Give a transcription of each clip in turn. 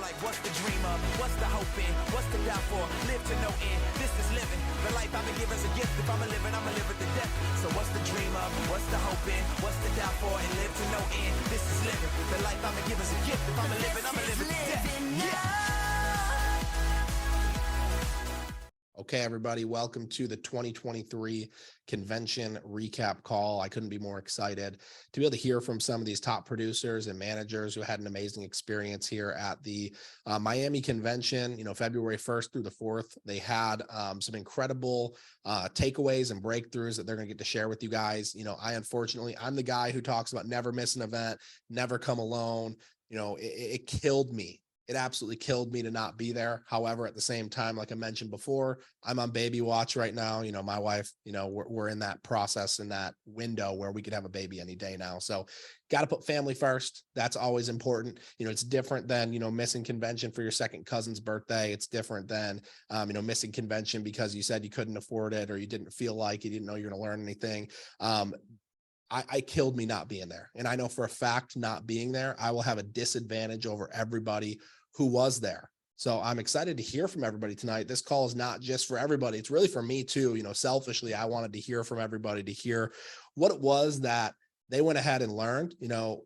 like, what's the dream of? What's the hope in? What's the doubt for? Live to no end. This is living. The life I've been given is a gift. If I'm a living, I'ma live it to death. So what's the dream of? What's the hope in? What's the doubt for? And live to no end. This is living. The life I've been given is a gift. If I'm a living, I'ma live it to death. Yeah. Okay, everybody, welcome to the 2023 convention recap call. I couldn't be more excited to be able to hear from some of these top producers and managers who had an amazing experience here at the Miami convention, February 1st through the 4th. They had some incredible takeaways and breakthroughs that they're going to get to share with you guys. I'm the guy who talks about never miss an event, never come alone. It killed me. It absolutely killed me to not be there. However, at the same time, like I mentioned before, I'm on baby watch right now. My wife, we're in that process, in that window where we could have a baby any day now. So got to put family first. That's always important. It's different than, missing convention for your second cousin's birthday. It's different than, missing convention because you said you couldn't afford it or you didn't feel like you didn't know you're going to learn anything. I killed me not being there. And I know for a fact, not being there, I will have a disadvantage over everybody who was there. So I'm excited to hear from everybody tonight. This call is not just for everybody. It's really for me too. Selfishly, I wanted to hear from everybody, to hear what it was that they went ahead and learned.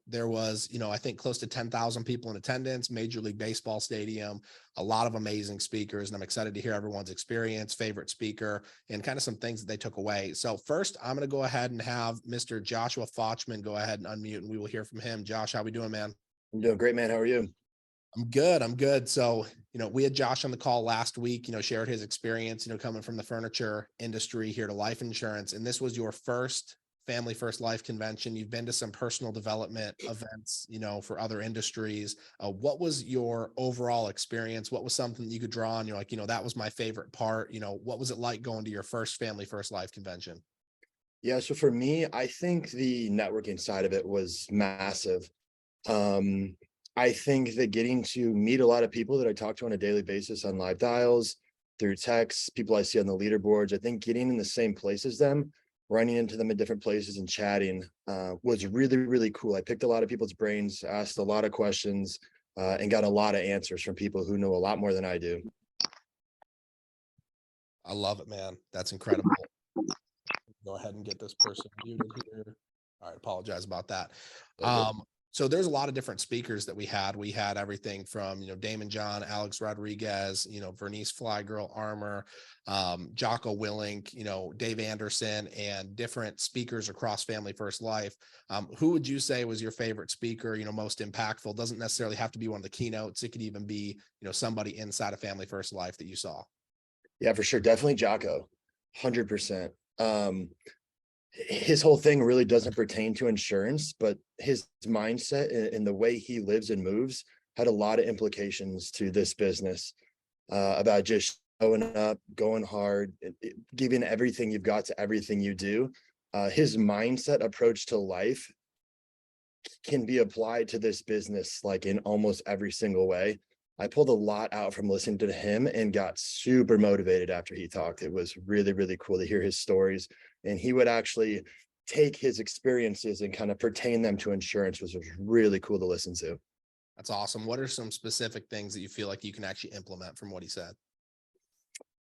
There was, I think close to 10,000 people in attendance, Major League Baseball stadium, a lot of amazing speakers. And I'm excited to hear everyone's experience, favorite speaker, and kind of some things that they took away. So first, I'm going to go ahead and have Mr. Joshua Fochtman go ahead and unmute, and we will hear from him. Josh, how we doing, man? I'm doing great, man. How are you? I'm good. So, we had Josh on the call last week, shared his experience, coming from the furniture industry here to life insurance. And this was your first Family First Life convention. You've been to some personal development events, for other industries. What was your overall experience? What was something that you could draw on? You're like, that was my favorite part. What was it like going to your first Family First Life convention? Yeah. So for me, I think the networking side of it was massive. I think that getting to meet a lot of people that I talk to on a daily basis on live dials, through texts, people I see on the leaderboards, I think getting in the same place as them, running into them in different places and chatting was really, really cool. I picked a lot of people's brains, asked a lot of questions, and got a lot of answers from people who know a lot more than I do. I love it, man. That's incredible. Go ahead and get this person muted here. All right, apologize about that. So there's a lot of different speakers that we had. We had everything from, Damon John, Alex Rodriguez, Vernice Flygirl Armour, Jocko Willink, Dave Anderson, and different speakers across Family First Life. Who would you say was your favorite speaker, most impactful? Doesn't necessarily have to be one of the keynotes. It could even be, somebody inside of Family First Life that you saw. Yeah, for sure. Definitely Jocko, 100%. His whole thing really doesn't pertain to insurance, but his mindset and the way he lives and moves had a lot of implications to this business, about just showing up, going hard, giving everything you've got to everything you do. His mindset approach to life can be applied to this business like in almost every single way. I pulled a lot out from listening to him and got super motivated after he talked. It was really, really cool to hear his stories. And he would actually take his experiences and kind of pertain them to insurance, which was really cool to listen to. That's awesome. What are some specific things that you feel like you can actually implement from what he said?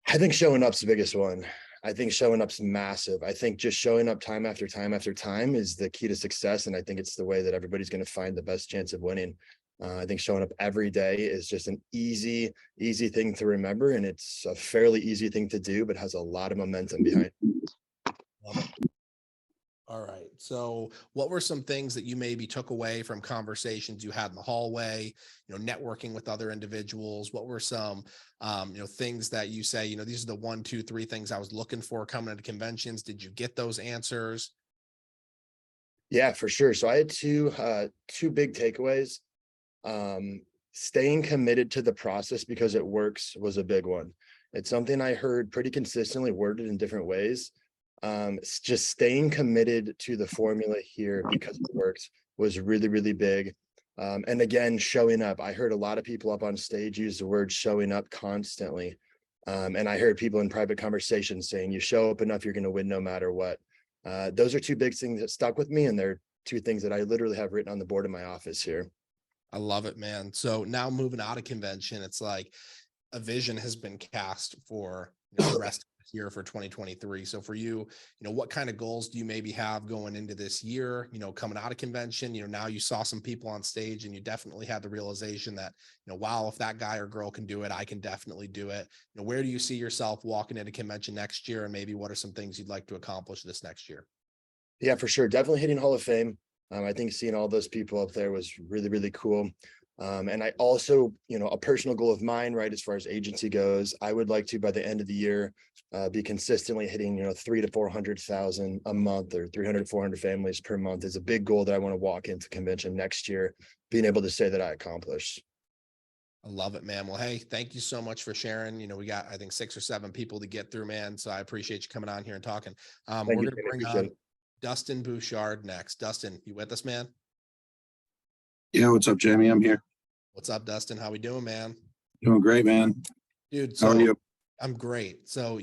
I think showing up's the biggest one. I think showing up's massive. I think just showing up time after time after time is the key to success. And I think it's the way that everybody's going to find the best chance of winning. I think showing up every day is just an easy thing to remember. And it's a fairly easy thing to do, but has a lot of momentum behind it. All right. So what were some things that you maybe took away from conversations you had in the hallway, networking with other individuals? What were some, things that you say, these are the 1, 2, 3 things I was looking for coming into conventions? Did you get those answers? Yeah, for sure. So I had two big takeaways. Staying committed to the process because it works was a big one. It's something I heard pretty consistently worded in different ways. Just staying committed to the formula here because it works was really, really big. And again, showing up. I heard a lot of people up on stage use the word showing up constantly. And I heard people in private conversations saying, you show up enough, you're going to win no matter what. Those are two big things that stuck with me. And they're two things that I literally have written on the board in my office here. I love it, man. So now moving out of convention, it's like a vision has been cast for the rest of the year for 2023. So for you, what kind of goals do you maybe have going into this year, coming out of convention? Now you saw some people on stage and you definitely had the realization that, wow, if that guy or girl can do it, I can definitely do it. Where do you see yourself walking into convention next year? And maybe what are some things you'd like to accomplish this next year? Yeah, for sure. Definitely hitting Hall of Fame. I think seeing all those people up there was really, really cool. And I also, a personal goal of mine, right, as far as agency goes, I would like to, by the end of the year, be consistently hitting, 300,000 to 400,000 a month, or 300 to 400 families per month is a big goal that I want to walk into convention next year, being able to say that I accomplished. I love it, man. Well, hey, thank you so much for sharing. We got, I think, 6 or 7 people to get through, man. So I appreciate you coming on here and talking. We're going to bring on Dustin Bouchard next. Dustin, you with us, man? Yeah, what's up, Jamie? I'm here. What's up, Dustin? How we doing, man? Doing great, man. Dude, how are you? I'm great. So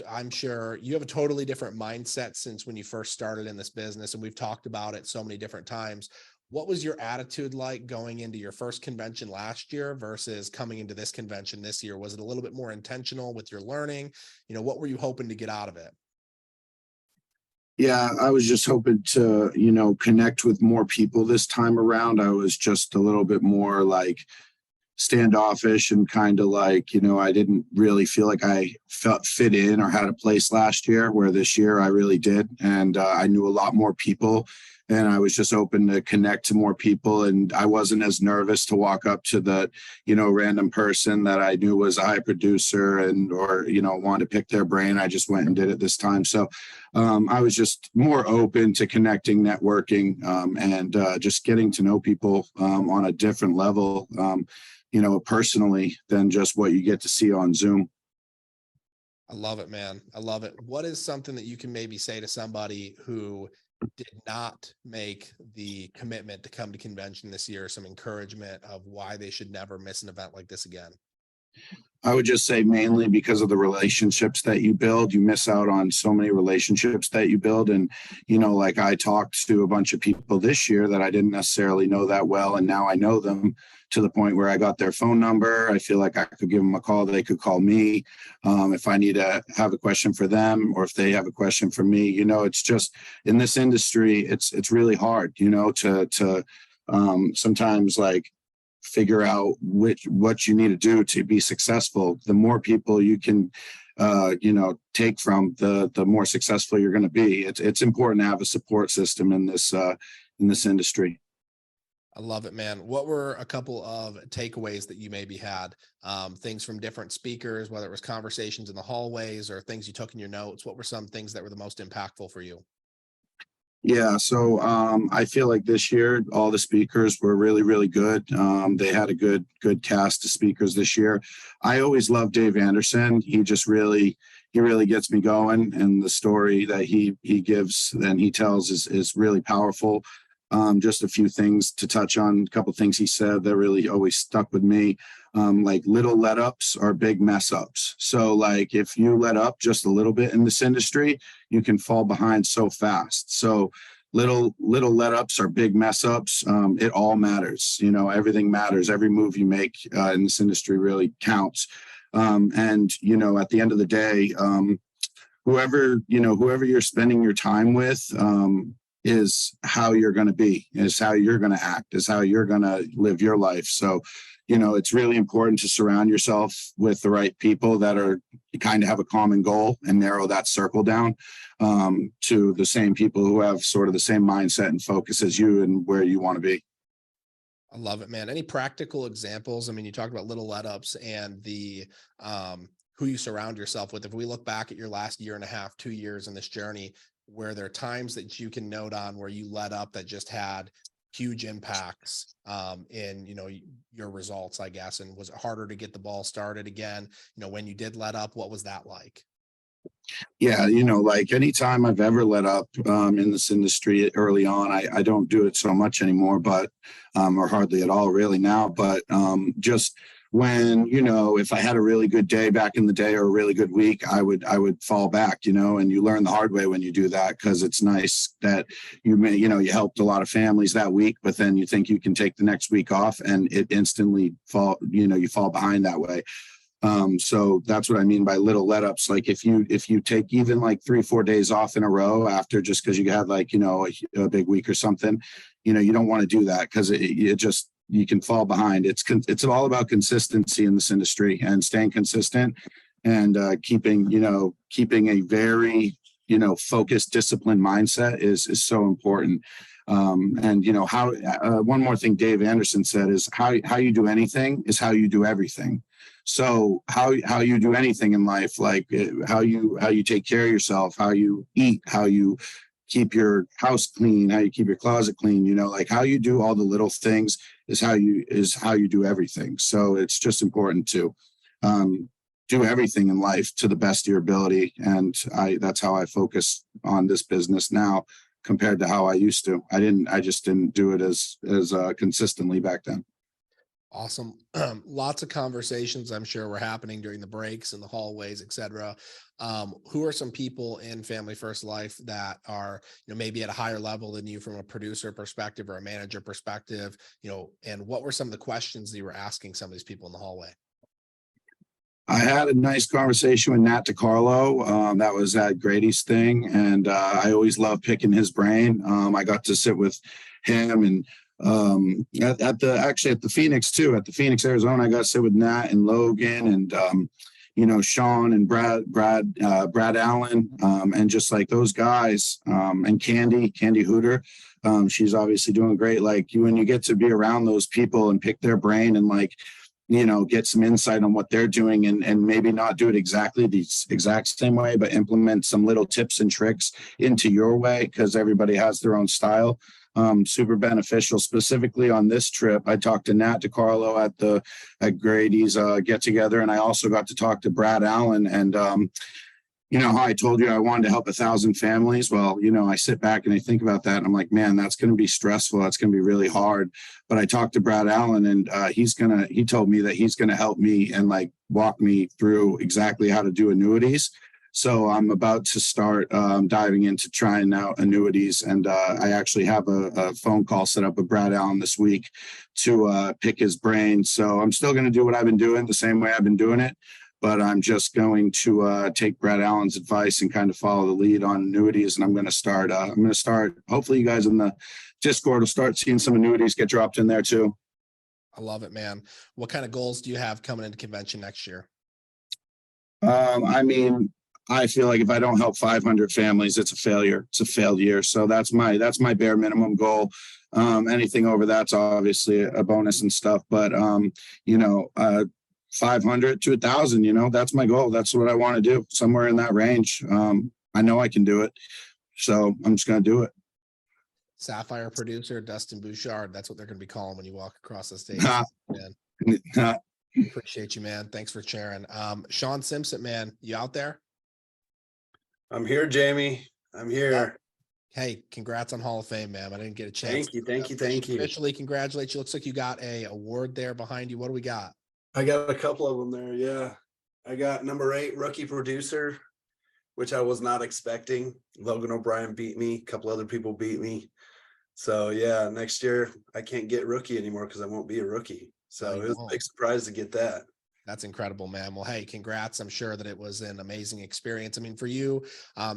I'm sure you have a totally different mindset since when you first started in this business, and we've talked about it so many different times. What was your attitude like going into your first convention last year versus coming into this convention this year? Was it a little bit more intentional with your learning? What were you hoping to get out of it? Yeah, I was just hoping to, connect with more people this time around. I was just a little bit more like standoffish and kind of like, I didn't really feel like I felt fit in or had a place last year, where this year I really did. And I knew a lot more people, and I was just open to connect to more people. And I wasn't as nervous to walk up to the, random person that I knew was a high producer or wanted to pick their brain. I just went and did it this time. So I was just more open to connecting, networking, and just getting to know people on a different level, personally, than just what you get to see on Zoom. I love it, man. I love it. What is something that you can maybe say to somebody who did not make the commitment to come to convention this year, some encouragement of why they should never miss an event like this again? I would just say mainly because of the relationships that you build. You miss out on so many relationships that you build. And, like I talked to a bunch of people this year that I didn't necessarily know that well. And now I know them to the point where I got their phone number. I feel like I could give them a call. They could call me if I need to have a question for them, or if they have a question for me. It's just in this industry, it's really hard, to sometimes like figure out what you need to do to be successful. The more people you can take from, the more successful you're going to be. It's important to have a support system in this industry. I love it, man. What were a couple of takeaways that you maybe had, things from different speakers, whether it was conversations in the hallways or things you took in your notes? What were some things that were the most impactful for you? Yeah, so I feel like this year all the speakers were really, really good. They had a good cast of speakers this year. I always loved Dave Anderson. He really gets me going, and the story that he gives and he tells is really powerful. Just a few things to touch on, a couple things he said that really always stuck with me. Like little let ups are big mess ups. So like if you let up just a little bit in this industry, you can fall behind so fast. So little let ups are big mess ups. It all matters. Everything matters. Every move you make in this industry really counts. And at the end of the day, whoever you're spending your time with, is how you're going to be, is how you're going to act, is how you're going to live your life. So, it's really important to surround yourself with the right people that are kind of have a common goal and narrow that circle down to the same people who have sort of the same mindset and focus as you and where you want to be. I love it, man. Any practical examples? I mean, you talked about little let ups and the, who you surround yourself with. If we look back at your last year and a half, 2 years in this journey, where there are times that you can note on where you let up that just had huge impacts in your results, I guess, and was it harder to get the ball started again? When you did let up, what was that like? Yeah, like anytime I've ever let up in this industry early on, I don't do it so much anymore, but or hardly at all really now, but just when, you know, if I had a really good day back in the day or a really good week, I would fall back, you know, and you learn the hard way when you do that, because it's nice that you may, you know, you helped a lot of families that week, but then you think you can take the next week off and it instantly you fall behind that way. So that's what I mean by little let ups. Like if you take even like 3-4 days off in a row after, just because you had like, you know, a big week or something, you know, you don't want to do that, because it just, you can fall behind. It's all about consistency in this industry and staying consistent and keeping a very, you know, focused, disciplined mindset is so important. And you know how one more thing Dave Anderson said is how you do anything is how you do everything. So how you do anything in life, like how you take care of yourself, how you eat, how you keep your house clean, how you keep your closet clean, you know, like how you do all the little things is how you do everything. So it's just important to do everything in life to the best of your ability. And that's how I focus on this business now compared to how I used to. I just didn't do it as consistently back then. Awesome. Lots of conversations I'm sure were happening during the breaks and the hallways, etc. Who are some people in Family First Life that are, you know, maybe at a higher level than you from a producer perspective or a manager perspective, you know, and what were some of the questions that you were asking some of these people in the hallway? I had a nice conversation with Nat DeCarlo. That was at Grady's thing, and I always love picking his brain. I got to sit with him and at the Phoenix too, at the Phoenix, Arizona. I got to sit with Nat and Logan and you know, Shawn and Brad Allen, and just like those guys, and Candi Hooder. She's obviously doing great. Like when you get to be around those people and pick their brain and like, you know, get some insight on what they're doing and maybe not do it exactly the exact same way, but implement some little tips and tricks into your way, because everybody has their own style. Super beneficial. Specifically on this trip, I talked to Nat DeCarlo at Grady's get together, and I also got to talk to Brad Allen. And you know how I told you I wanted to help 1,000 families. Well, you know, I sit back and I think about that, and I'm like, man, that's going to be stressful. That's going to be really hard. But I talked to Brad Allen, and he told me that he's going to help me and like walk me through exactly how to do annuities. So I'm about to start diving into trying out annuities, and I actually have a phone call set up with Brad Allen this week to pick his brain. So I'm still going to do what I've been doing the same way I've been doing it, but I'm just going to take Brad Allen's advice and kind of follow the lead on annuities. And I'm going to start. Hopefully, you guys in the Discord will start seeing some annuities get dropped in there too. I love it, man. What kind of goals do you have coming into convention next year? I mean, I feel like if I don't help 500 families, it's a failure. It's a failed year. So that's my bare minimum goal. Anything over that's obviously a bonus and stuff. But you know, 500 to 1,000. You know, that's my goal. That's what I want to do. Somewhere in that range. I know I can do it. So I'm just going to do it. Sapphire producer Dustin Bouchard. That's what they're going to be calling when you walk across the stage. Man. Appreciate you, man. Thanks for sharing. Shawn Simpson, man, you out there? I'm here, Jamie. I'm here. Hey, congrats on Hall of Fame, man. I didn't get a chance. Thank you. Officially congratulate you. Looks like you got a award there behind you. What do we got? I got a couple of them there. Yeah. I got number 8 rookie producer, which I was not expecting. Logan O'Brien beat me. A couple other people beat me. So yeah, next year I can't get rookie anymore because I won't be a rookie. So it was a big surprise to get that. That's incredible, man. Well, hey, congrats. I'm sure that it was an amazing experience. I mean, for you,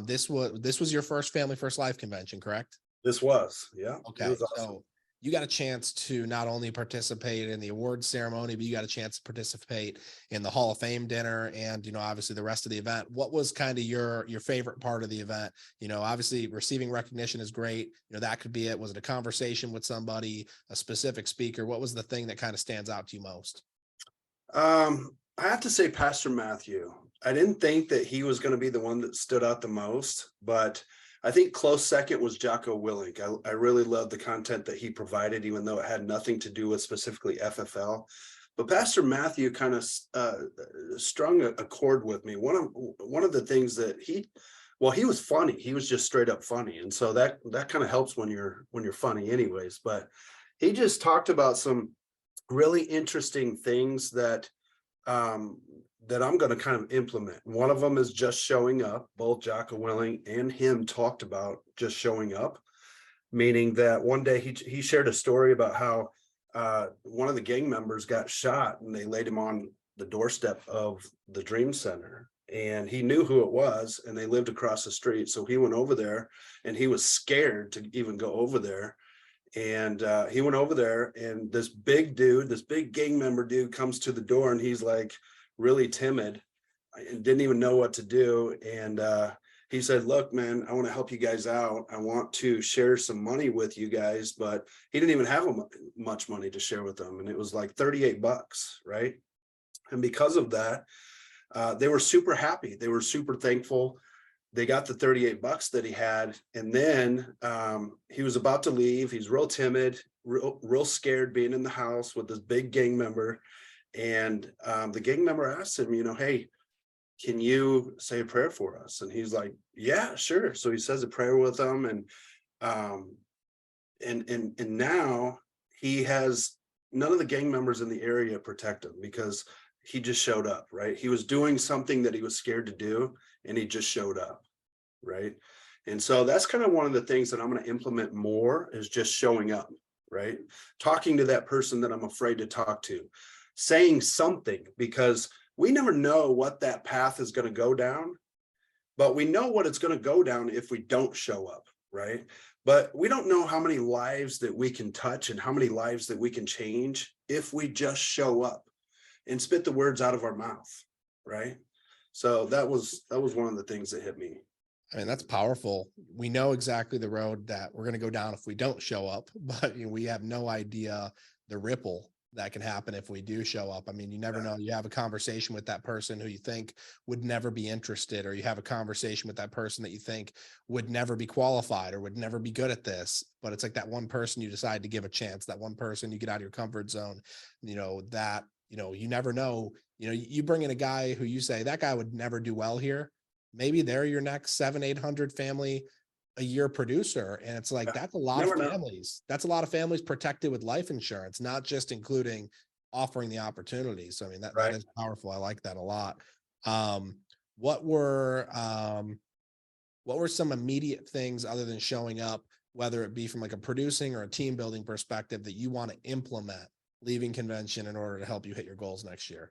this was your first Family First Life convention, correct? This was, yeah. Okay. Awesome. So you got a chance to not only participate in the awards ceremony, but you got a chance to participate in the Hall of Fame dinner and, you know, obviously the rest of the event. What was kind of your favorite part of the event? You know, obviously receiving recognition is great. You know, that could be it. Was it a conversation with somebody, a specific speaker? What was the thing that kind of stands out to you most? I have to say Pastor Matthew. I didn't think that he was going to be the one that stood out the most, but I think close second was Jocko Willink. I really loved the content that he provided, even though it had nothing to do with specifically FFL. But Pastor Matthew kind of strung a chord with me. One of the things that he was funny. He was just straight up funny, and so that kind of helps when you're funny, anyways. But he just talked about some really interesting things that that I'm going to kind of implement. One of them is just showing up. Both Jocko Willing and him talked about just showing up, meaning that one day he shared a story about how one of the gang members got shot and they laid him on the doorstep of the Dream Center, and he knew who it was, and they lived across the street. So he went over there, and he was scared to even go over there. And he went over there, and this big dude, this big gang member dude, comes to the door, and he's like really timid and didn't even know what to do. And he said, "Look, man, I want to help you guys out. I want to share some money with you guys." But he didn't even have much money to share with them, and it was like $38, right? And because of that, they were super happy. They were super thankful. They got the $38 that he had, and then he was about to leave. He's real timid, real scared being in the house with this big gang member. And the gang member asked him, you know, "Hey, can you say a prayer for us?" And he's like, "Yeah, sure." So he says a prayer with them, and now he has none of the gang members in the area protect him because he just showed up, right? He was doing something that he was scared to do, and he just showed up, right? And so that's kind of one of the things that I'm going to implement more, is just showing up, right? Talking to that person that I'm afraid to talk to, saying something, because we never know what that path is going to go down, but we know what it's going to go down if we don't show up, right? But we don't know how many lives that we can touch and how many lives that we can change if we just show up and spit the words out of our mouth, right? So that was one of the things that hit me. I mean, that's powerful. We know exactly the road that we're going to go down if we don't show up, but we have no idea the ripple that can happen if we do show up. I mean, you never know. You have a conversation with that person who you think would never be interested, or you have a conversation with that person that you think would never be qualified or would never be good at this. But it's like that one person you decide to give a chance, that one person you get out of your comfort zone, that, you never know, you bring in a guy who you say that guy would never do well here. Maybe they're your next 700-800 family a year producer. And it's like, that's a lot of families. That's a lot of families protected with life insurance, not just including offering the opportunities. So, I mean, that is powerful. I like that a lot. What were some immediate things other than showing up, whether it be from like a producing or a team building perspective, that you want to implement leaving convention in order to help you hit your goals next year?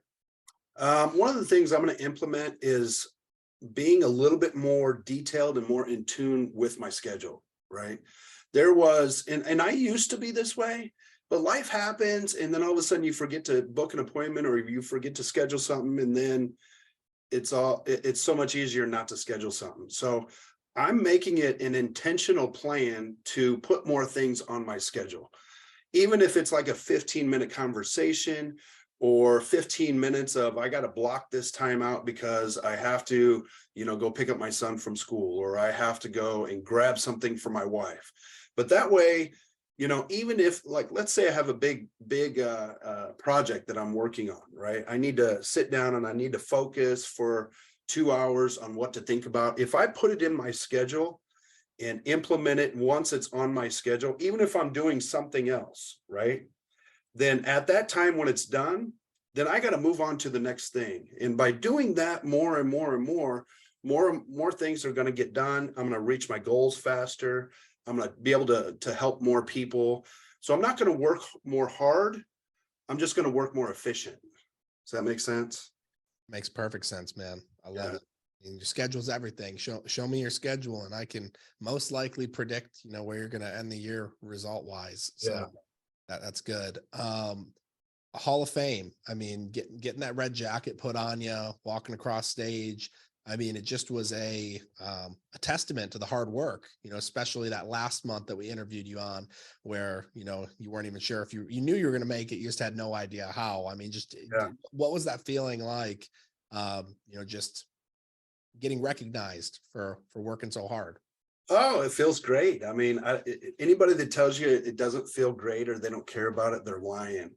One of the things I'm going to implement is being a little bit more detailed and more in tune with my schedule, right? There was, and I used to be this way, but life happens, and then all of a sudden you forget to book an appointment, or you forget to schedule something, and then it's so much easier not to schedule something. So I'm making it an intentional plan to put more things on my schedule, even if it's like a 15-minute conversation, or 15 minutes of, I got to block this time out because I have to, go pick up my son from school, or I have to go and grab something for my wife. But that way, even if, like, let's say I have a big project that I'm working on, right? I need to sit down and I need to focus for 2 hours on what to think about. If I put it in my schedule and implement it once it's on my schedule, even if I'm doing something else, right? Then at that time, when it's done, then I got to move on to the next thing. And by doing that more and more and more things are going to get done. I'm going to reach my goals faster. I'm going to be able to help more people. So I'm not going to work more hard. I'm just going to work more efficient. Does that make sense? Makes perfect sense, man. I love it. And your schedule's everything. Show me your schedule, and I can most likely predict, where you're going to end the year result wise. So that's good. Hall of Fame. I mean, getting that red jacket put on you, walking across stage. I mean, it just was a testament to the hard work, especially that last month that we interviewed you on, where, you weren't even sure if you knew you were going to make it. You just had no idea how. I mean, what was that feeling like, just getting recognized for working so hard? Oh, it feels great. I mean, anybody that tells you it doesn't feel great or they don't care about it, they're lying.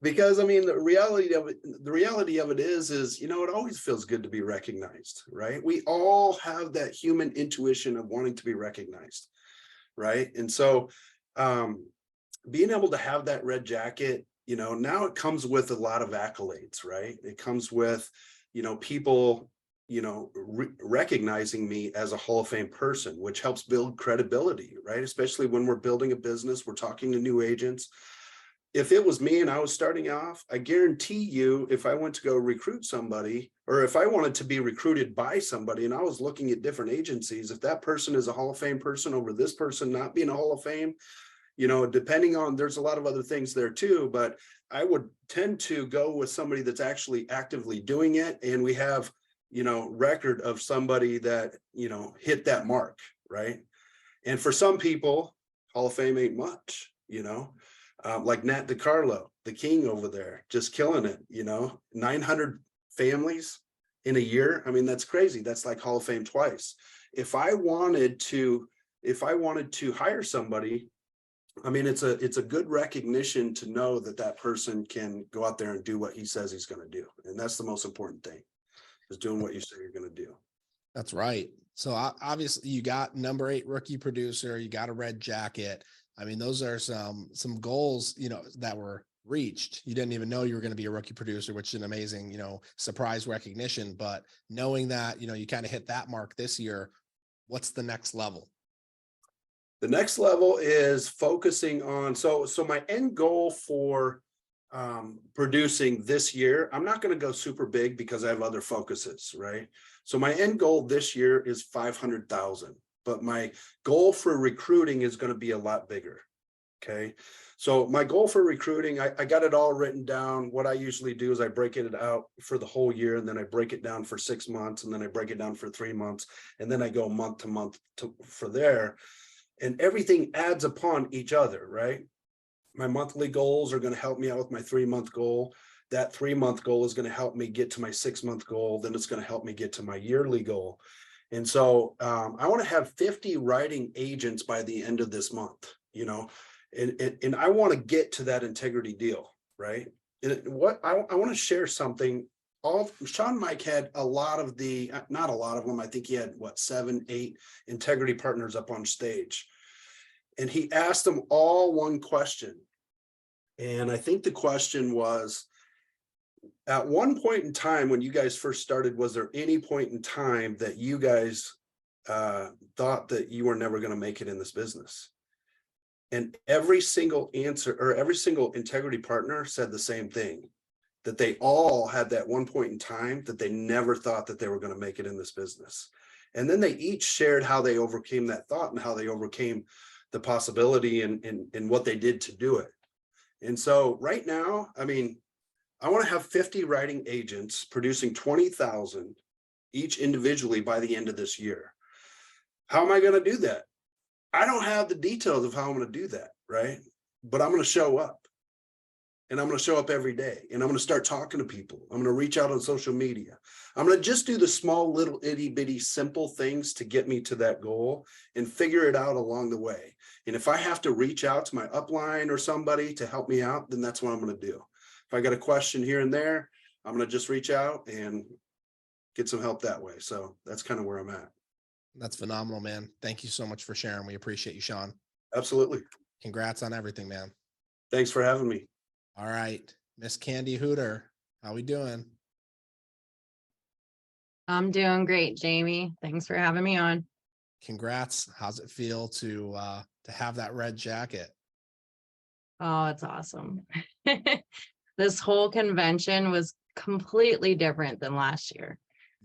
Because I mean, the reality of it is, it always feels good to be recognized, right? We all have that human intuition of wanting to be recognized, right? And so, being able to have that red jacket, you know, now it comes with a lot of accolades, right? It comes with, you know, people, you know, recognizing me as a Hall of Fame person, which helps build credibility, right? Especially when we're building a business, we're talking to new agents. If it was me and I was starting off, I guarantee you, if I went to go recruit somebody, or if I wanted to be recruited by somebody and I was looking at different agencies, if that person is a Hall of Fame person over this person not being a Hall of Fame, you know, depending on, there's a lot of other things there too, but I would tend to go with somebody that's actually actively doing it. And we have, you know, record of somebody that, you know, hit that mark, right? And for some people, Hall of Fame ain't much, you know, like Nat DiCarlo, the king over there, just killing it, you know, 900 families in a year. I mean, that's crazy. That's like Hall of Fame twice. If I wanted to hire somebody, I mean, it's a good recognition to know that that person can go out there and do what he says he's going to do. And that's the most important thing, is doing what you say you're going to do. That's right. So obviously you got number 8 rookie producer, you got a red jacket. I mean, those are some goals, you know, that were reached. You didn't even know you were going to be a rookie producer, which is an amazing, you know, surprise recognition. But knowing that, you know, you kind of hit that mark this year, what's the next level? The next level is focusing on, so my end goal for producing this year, I'm not going to go super big because I have other focuses, right? So my end goal this year is 500,000, but my goal for recruiting is going to be a lot bigger. Okay. So my goal for recruiting, I got it all written down. What I usually do is I break it out for the whole year, and then I break it down for 6 months, and then I break it down for 3 months, and then I go month to month for there. And everything adds upon each other, right? My monthly goals are going to help me out with my 3-month goal. That 3-month goal is going to help me get to my 6-month goal. Then it's going to help me get to my yearly goal. And so I want to have 50 writing agents by the end of this month, you know, and I want to get to that integrity deal, right? And what I want to share something. Shawn Mike had a lot of not a lot of them. I think he had 7, 8 integrity partners up on stage. And he asked them all one question. And I think the question was, at one point in time, when you guys first started, was there any point in time that you guys thought that you were never going to make it in this business? And every single answer, or every single integrity partner, said the same thing, that they all had that one point in time that they never thought that they were going to make it in this business. And then they each shared how they overcame that thought and how they overcame the possibility and what they did to do it. And so right now, I mean, I want to have 50 writing agents producing 20,000 each individually by the end of this year. How am I going to do that? I don't have the details of how I'm going to do that, right? But I'm going to show up. And I'm going to show up every day, and I'm going to start talking to people. I'm going to reach out on social media. I'm going to just do the small, little, itty bitty, simple things to get me to that goal and figure it out along the way. And if I have to reach out to my upline or somebody to help me out, then that's what I'm going to do. If I got a question here and there, I'm going to just reach out and get some help that way. So that's kind of where I'm at. That's phenomenal, man. Thank you so much for sharing. We appreciate you, Shawn. Absolutely. Congrats on everything, man. Thanks for having me. All right, Miss Candi Hooder, how we doing? I'm doing great, Jamie. Thanks for having me on. Congrats. How's it feel to have that red jacket? Oh, it's awesome. This whole convention was completely different than last year.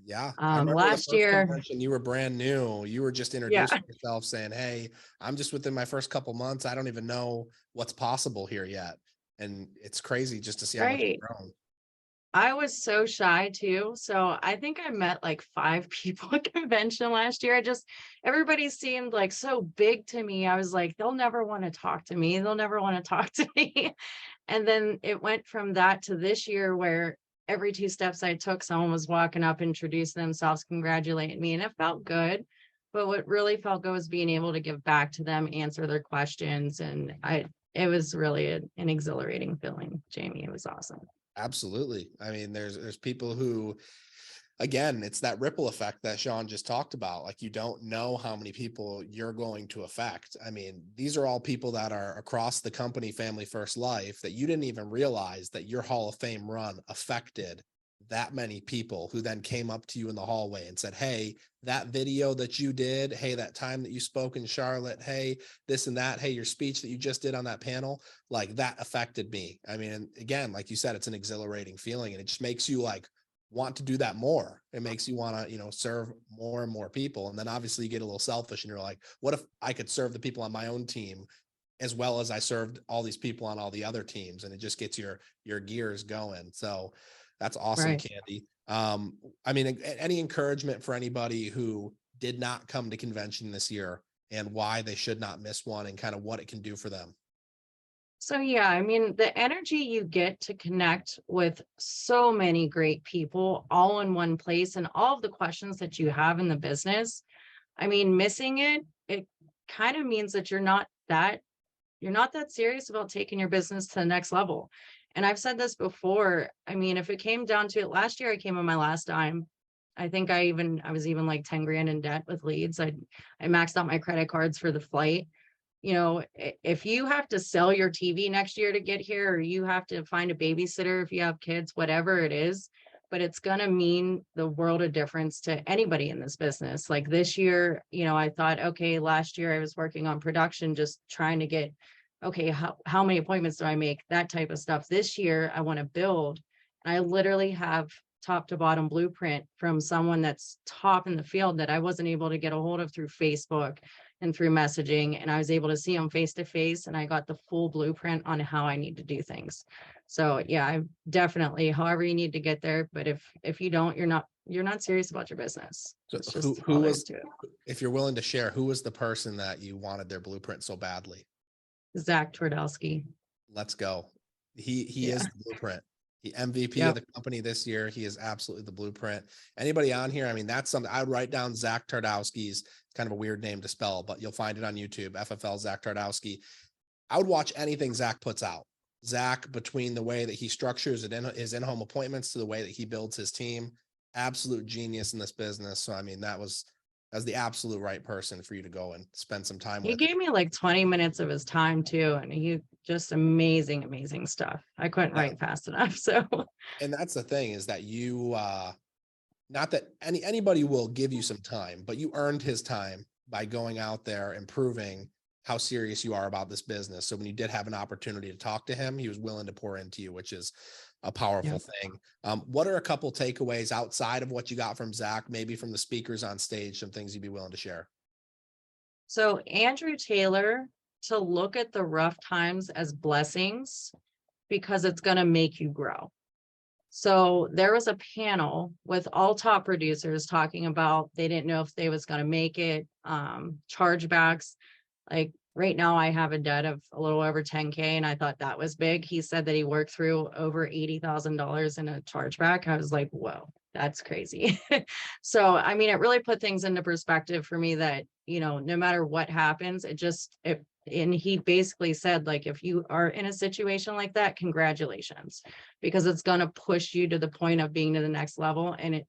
Yeah. I remember Last year convention, you were brand new. You were just introducing yourself, saying, "Hey, I'm just within my first couple months. I don't even know what's possible here yet." And it's crazy just to see how much you've grown. I was so shy too. So I think I met like 5 people at convention last year. Everybody seemed like so big to me. I was like, they'll never want to talk to me. They'll never want to talk to me. And then it went from that to this year where every 2 steps I took, someone was walking up, introducing themselves, congratulating me. And it felt good. But what really felt good was being able to give back to them, answer their questions. And it was really an exhilarating feeling, Jamie. It was awesome. Absolutely. I mean, there's people who again, it's that ripple effect that Shawn just talked about. Like, you don't know how many people you're going to affect. I mean, these are all people that are across the company, Family First Life, that you didn't even realize that your Hall of Fame run affected that many people, who then came up to you in the hallway and said, hey, that video that you did, hey, that time that you spoke in Charlotte, hey, this and that, hey, your speech that you just did on that panel, like, that affected me. I mean, again, like you said, it's an exhilarating feeling, and it just makes you like want to do that more. It makes you want to, serve more and more people. And then obviously you get a little selfish and you're like, what if I could serve the people on my own team as well as I served all these people on all the other teams? And it just gets your gears going. So that's awesome, Right. Candi. I mean, any encouragement for anybody who did not come to convention this year, and why they should not miss one, and kind of what it can do for them? So yeah, I mean, the energy you get to connect with so many great people all in one place, and all of the questions that you have in the business. I mean, missing it kind of means that you're not that serious about taking your business to the next level. And I've said this before. I mean, if it came down to it, last year I came on my last dime. I think I was even like 10 grand in debt with leads. I maxed out my credit cards for the flight. If you have to sell your TV next year to get here, or you have to find a babysitter if you have kids, whatever it is, but it's going to mean the world of difference to anybody in this business. Like this year, I thought, okay, last year I was working on production, just trying to get, okay, how many appointments do I make? That type of stuff. This year I want to build. I literally have top to bottom blueprint from someone that's top in the field that I wasn't able to get a hold of through Facebook and through messaging. And I was able to see them face to face, and I got the full blueprint on how I need to do things. So yeah, I definitely, however you need to get there. But if you don't, you're not serious about your business. So It's just who all there was, is to it. if you're willing to share, who was the person that you wanted their blueprint so badly? Zach Twardowski. Let's go. He Yeah. is the blueprint. The MVP Yep. of the company this year. He is absolutely the blueprint. Anybody on here? I mean, that's something I would write down. Zach Twardowski's kind of a weird name to spell, but you'll find it on YouTube. FFL Zach Twardowski. I would watch anything Zach puts out. Zach, between the way that he structures it in his in-home appointments to the way that he builds his team, absolute genius in this business. So I mean, that was the absolute right person for you to go and spend some time He with. gave me like 20 minutes of his time too. And he just amazing stuff. I couldn't Yeah. write fast enough. So And that's the thing, is that you, not that anybody will give you some time, but you earned his time by going out there and proving how serious you are about this business. So when you did have an opportunity to talk to him, he was willing to pour into you, which is a powerful thing. What are a couple takeaways outside of what you got from Zach, maybe from the speakers on stage, some things you'd be willing to share? So Andrew Taylor, to look at the rough times as blessings, because it's going to make you grow. So there was a panel with all top producers talking about, they didn't know if they was going to make it, chargebacks. Like right now I have a debt of a little over 10K, and I thought that was big. He said that he worked through over $80,000 in a chargeback. I was like, whoa, that's crazy. So, I mean, it really put things into perspective for me that, no matter what happens, and he basically said, like, if you are in a situation like that, congratulations, because it's going to push you to the point of being to the next level. And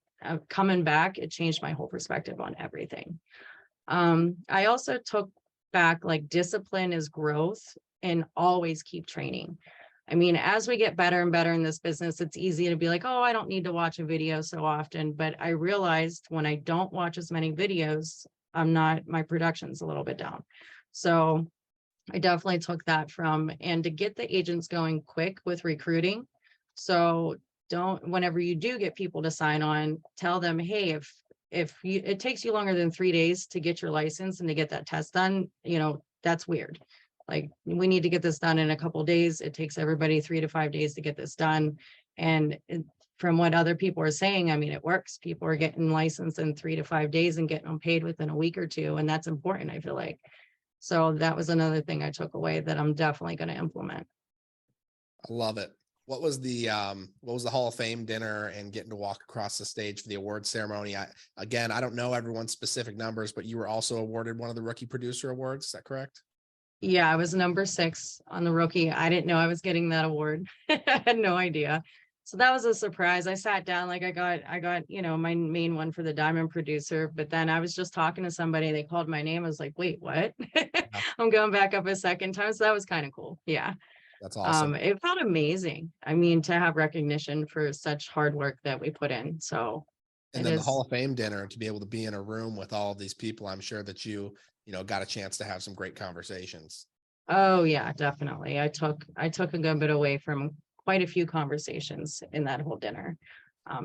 coming back, it changed my whole perspective on everything. I also took back, like, discipline is growth, and always keep training. I mean, as we get better and better in this business, it's easy to be like, oh, I don't need to watch a video so often. But I realized when I don't watch as many videos, my production's a little bit down. So I definitely took that and to get the agents going quick with recruiting. So whenever you do get people to sign on, tell them, hey, if it takes you longer than 3 days to get your license and to get that test done, that's weird. Like, we need to get this done in a couple of days. It takes everybody 3 to 5 days to get this done. And from what other people are saying, I mean, it works. People are getting licensed in 3 to 5 days and getting them paid within a week or two. And that's important, I feel like. So that was another thing I took away that I'm definitely going to implement. I love it. What was the Hall of Fame dinner and getting to walk across the stage for the award ceremony? I don't know everyone's specific numbers, but you were also awarded one of the Rookie Producer Awards. Is that correct? Yeah, I was number 6 on the rookie. I didn't know I was getting that award. I had no idea. So that was a surprise. I sat down, like I got, you know, my main one for the diamond producer, but then I was just talking to somebody, they called my name. I was like, wait, what? Yeah, I'm going back up a second time. So that was kind of cool. Yeah. that's awesome. It felt amazing. I mean, to have recognition for such hard work that we put in. So And it then the is. Hall of Fame dinner, to be able to be in a room with all of these people, I'm sure that you know, got a chance to have some great conversations. Oh yeah, definitely. I took a good bit away from quite a few conversations in that whole dinner.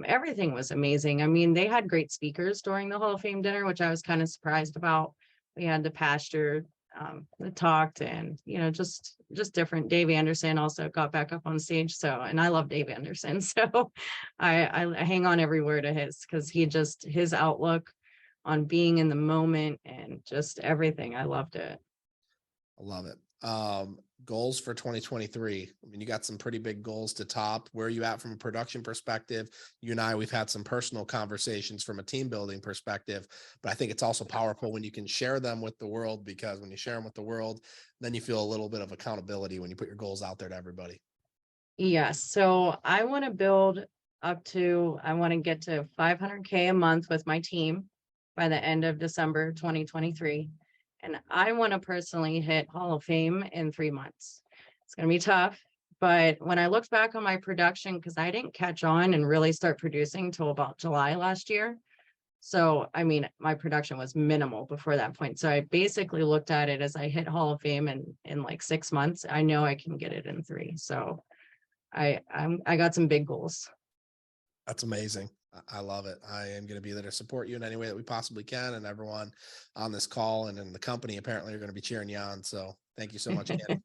Everything was amazing. I mean, they had great speakers during the Hall of Fame dinner, which I was kind of surprised about. We had the pastor that talked, and you know, just different. Dave Anderson also got back up on stage. So, and I love Dave Anderson, so I hang on every word of his because his outlook on being in the moment and just everything. I loved it. I love it. Goals for 2023. I mean, you got some pretty big goals to top. Where are you at from a production perspective? You and I, we've had some personal conversations from a team building perspective, but I think it's also powerful when you can share them with the world, because when you share them with the world, then you feel a little bit of accountability when you put your goals out there to everybody. Yes. So I want to build I want to get to 500K a month with my team by the end of December 2023. And I want to personally hit Hall of Fame in 3 months. It's going to be tough. But when I looked back on my production, because I didn't catch on and really start producing till about July last year. So, I mean, my production was minimal before that point. So I basically looked at it as I hit Hall of Fame in like 6 months. I know I can get it in 3. So I got some big goals. That's amazing. I love it. I am going to be there to support you in any way that we possibly can. And everyone on this call and in the company apparently are going to be cheering you on. So thank you so much, Candi.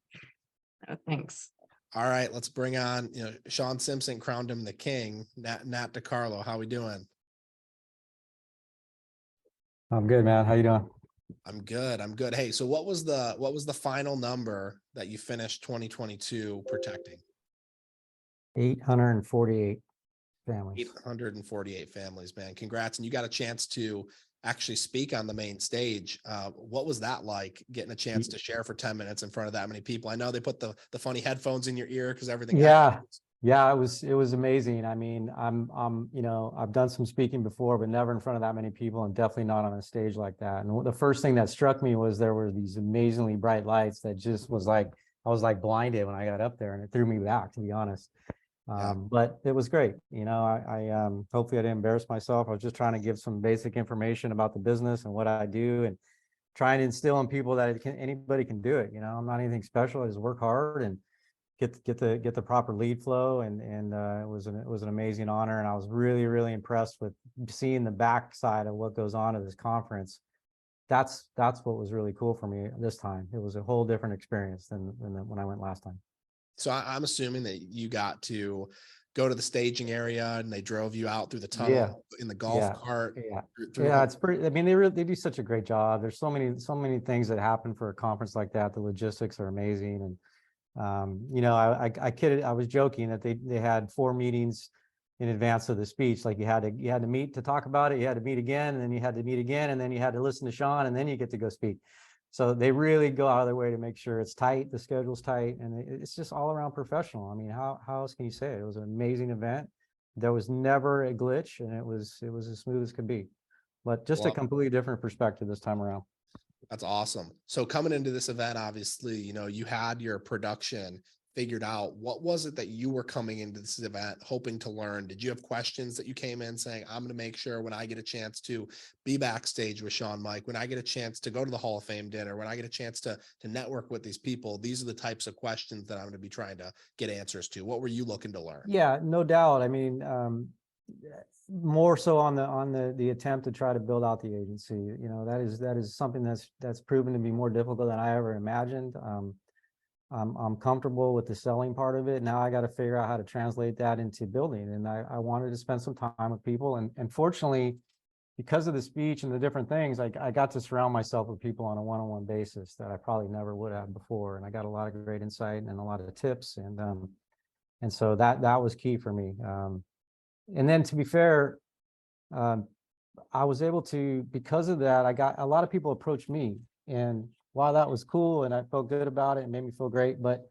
Oh, thanks. All right, let's bring on, you know, Shawn Simpson crowned him the king. Nat DeCarlo, how we doing? I'm good, man. How you doing? I'm good. I'm good. Hey, so what was the final number that you finished 2022 protecting? 848 families. 848 families, man. Congrats. And you got a chance to actually speak on the main stage. What was that like, getting a chance to share for 10 minutes in front of that many people? I know they put the funny headphones in your ear because everything. Yeah. Yeah, it was amazing. I mean, you know, I've done some speaking before, but never in front of that many people, and definitely not on a stage like that. And the first thing that struck me was there were these amazingly bright lights that just was like, I was like blinded when I got up there, and it threw me back, to be honest. Yeah. But it was great. You know, I hopefully I didn't embarrass myself. I was just trying to give some basic information about the business and what I do, and trying to instill in people that anybody can do it. You know, I'm not anything special. I just work hard and get the proper lead flow. And it was an amazing honor. And I was really impressed with seeing the backside of what goes on at this conference. That's what was really cool for me this time. It was a whole different experience than when I went last time. So I'm assuming that you got to go to the staging area and they drove you out through the tunnel in the golf cart. Yeah, it's pretty. I mean, they do such a great job. There's so many things that happen for a conference like that. The logistics are amazing. And you know, I kidded, I was joking that they had 4 meetings in advance of the speech. Like you had to meet to talk about it, you had to meet again, and then you had to meet again, and then you had to listen to Shawn, and then you get to go speak. So they really go out of their way to make sure it's tight, the schedule's tight, and it's just all around professional. I mean, how else can you say it? It was an amazing event. There was never a glitch, and it was as smooth as could be. But just a completely different perspective this time around. That's awesome. So coming into this event, obviously, you know, you had your production figured out. What was it that you were coming into this event hoping to learn? Did you have questions that you came in saying, I'm going to make sure when I get a chance to be backstage with Shawn Mike, when I get a chance to go to the Hall of Fame dinner, when I get a chance to network with these people, these are the types of questions that I'm going to be trying to get answers to. What were you looking to learn? Yeah, no doubt. I mean, more so on the attempt to try to build out the agency. You know, that is something that's proven to be more difficult than I ever imagined. I'm comfortable with the selling part of it. Now I got to figure out how to translate that into building. And I wanted to spend some time with people. And fortunately, because of the speech and the different things, I got to surround myself with people on a one-on-one basis that I probably never would have before. And I got a lot of great insight and a lot of tips. And so that was key for me. And then to be fair, I was able to, because of that, I got a lot of people approached me, and while that was cool and I felt good about it and made me feel great, but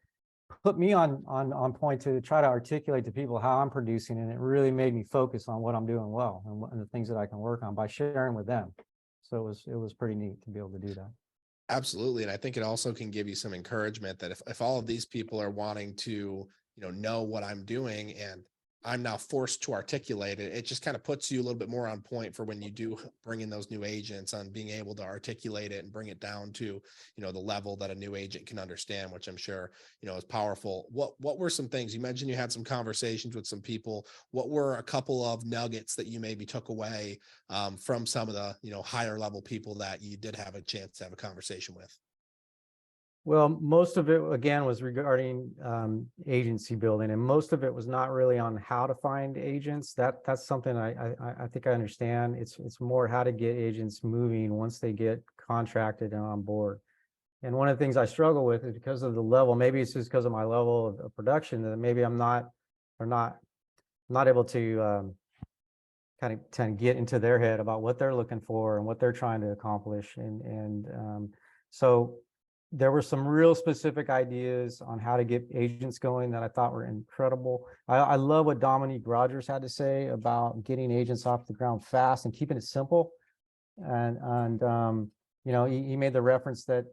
put me on point to try to articulate to people how I'm producing, and it really made me focus on what I'm doing well and the things that I can work on by sharing with them. So it was pretty neat to be able to do that. Absolutely. And I think it also can give you some encouragement that if all of these people are wanting to, know what I'm doing and I'm now forced to articulate it, it just kind of puts you a little bit more on point for when you do bring in those new agents on being able to articulate it and bring it down to, the level that a new agent can understand, which I'm sure, is powerful. What were some things you mentioned? You had some conversations with some people. What were a couple of nuggets that you maybe took away from some of the, higher level people that you did have a chance to have a conversation with? Well, most of it, again, was regarding agency building, and most of it was not really on how to find agents. That's something I think I understand. It's more how to get agents moving once they get contracted and on board. And one of the things I struggle with is because of the level, maybe it's just because of my level of production, that maybe I'm not able to kind of get into their head about what they're looking for and what they're trying to accomplish. So there were some real specific ideas on how to get agents going that I thought were incredible. I love what Dominique Rogers had to say about getting agents off the ground fast and keeping it simple. And he made the reference that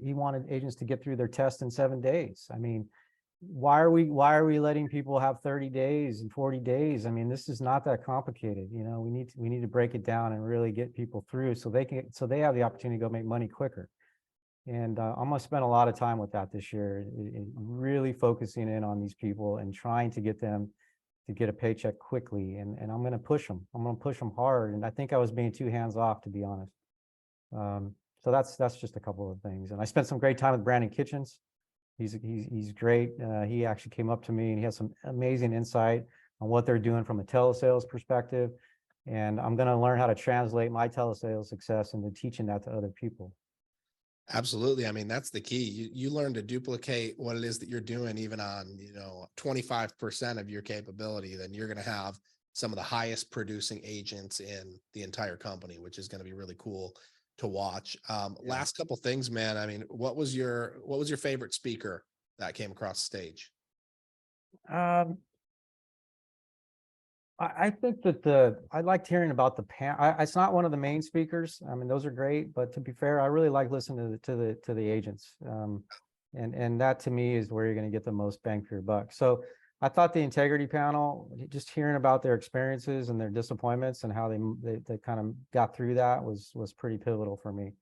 he wanted agents to get through their test in 7 days. I mean, why are we letting people have 30 days and 40 days? I mean, this is not that complicated. We need to break it down and really get people through so they have the opportunity to go make money quicker. And I'm going to spend a lot of time with that this year, really focusing in on these people and trying to get them to get a paycheck quickly. And I'm going to push them. I'm going to push them hard. And I think I was being too hands off, to be honest. So that's just a couple of things. And I spent some great time with Brandon Kitchens. He's great. He actually came up to me and he has some amazing insight on what they're doing from a telesales perspective. And I'm going to learn how to translate my telesales success into teaching that to other people. Absolutely. I mean, that's the key. You learn to duplicate what it is that you're doing, even on, 25% of your capability, then you're going to have some of the highest producing agents in the entire company, which is going to be really cool to watch. Last couple things, man. I mean, what was your favorite speaker that came across the stage? I think that I liked hearing about the panel. It's not one of the main speakers. I mean, those are great, but to be fair, I really like listening to the agents. And that to me is where you're going to get the most bang for your buck. So I thought the integrity panel, just hearing about their experiences and their disappointments and how they kind of got through that was pretty pivotal for me.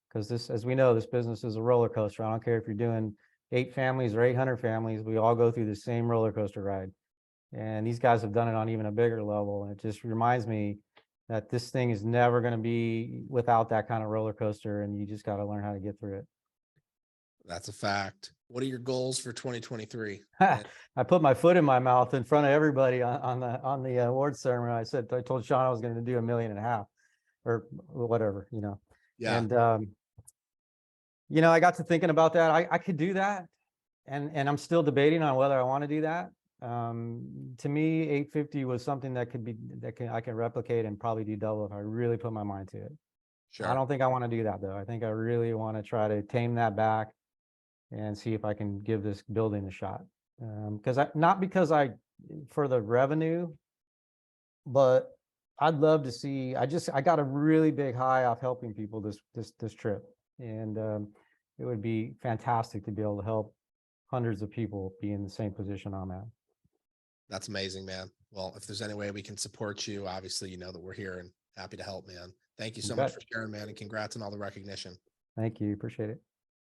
Because this, as we know, this business is a roller coaster. I don't care if you're doing 8 families or 800 families, we all go through the same roller coaster ride. And these guys have done it on even a bigger level. And it just reminds me that this thing is never going to be without that kind of roller coaster. And you just got to learn how to get through it. That's a fact. What are your goals for 2023? I put my foot in my mouth in front of everybody on the awards ceremony. I told Shawn I was going to do $1.5 million or whatever, Yeah. And, I got to thinking about that. I could do that. And I'm still debating on whether I want to do that. To me, 850 was something that I can replicate and probably do double if I really put my mind to it. Sure. I don't think I want to do that though. I think I really want to try to tame that back and see if I can give this building a shot. Not because for the revenue, but I'd love to see. I got a really big high off helping people this trip, and it would be fantastic to be able to help hundreds of people be in the same position I'm at. That's amazing, man. Well, if there's any way we can support you, obviously, that we're here and happy to help, man. Thank you so much for sharing, man, and congrats on all the recognition. Thank you. Appreciate it.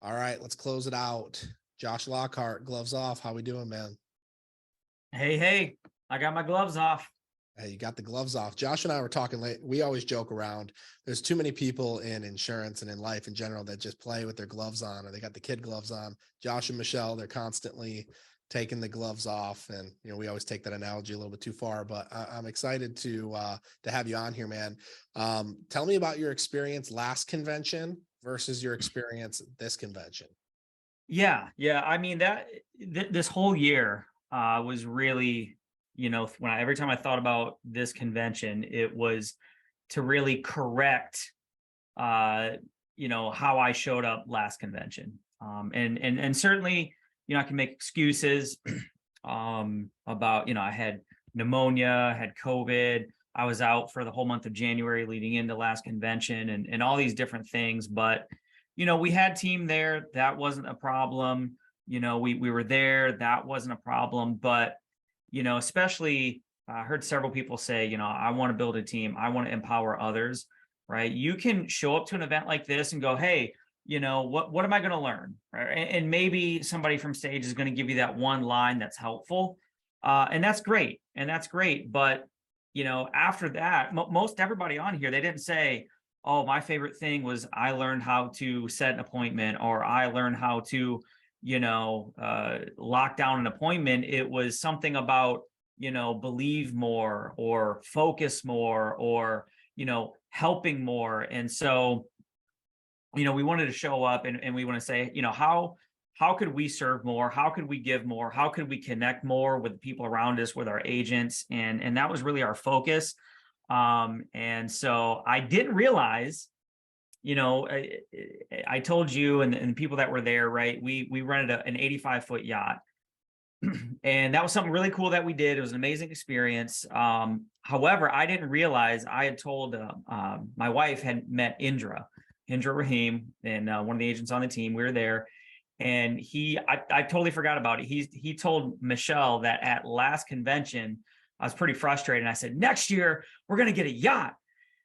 All right, let's close it out. Josh Lockhart, gloves off. How we doing, man? Hey, I got my gloves off. Hey, you got the gloves off. Josh and I were talking late. We always joke around. There's too many people in insurance and in life in general that just play with their gloves on, or they got the kid gloves on. Josh and Michelle, they're constantly taking the gloves off. And, we always take that analogy a little bit too far, but I'm excited to have you on here, man. Tell me about your experience last convention versus your experience this convention. Yeah. I mean, this whole year was really, every time I thought about this convention, it was to really correct, how I showed up last convention. And certainly, I can make excuses about, I had pneumonia, had COVID. I was out for the whole month of January leading into last convention and all these different things. But, we had team there. That wasn't a problem. We were there. That wasn't a problem. But, especially I heard several people say, I want to build a team. I want to empower others, right? You can show up to an event like this and go, hey, what am I going to learn? Right? And maybe somebody from stage is going to give you that one line that's helpful. And that's great. But, after that, most everybody on here, they didn't say, oh, my favorite thing was I learned how to set an appointment, or I learned how to, lock down an appointment. It was something about, believe more or focus more or, helping more. And so, we wanted to show up and we want to say, how could we serve more? How could we give more? How could we connect more with the people around us, with our agents? And that was really our focus. And so I didn't realize, I told you and the people that were there, right? We rented an 85-foot yacht. And that was something really cool that we did. It was an amazing experience. However, I didn't realize I had told my wife had met Indra Rahim, and one of the agents on the team. We were there, and I totally forgot about it. He told Michelle that at last convention, I was pretty frustrated. And I said, next year, we're going to get a yacht.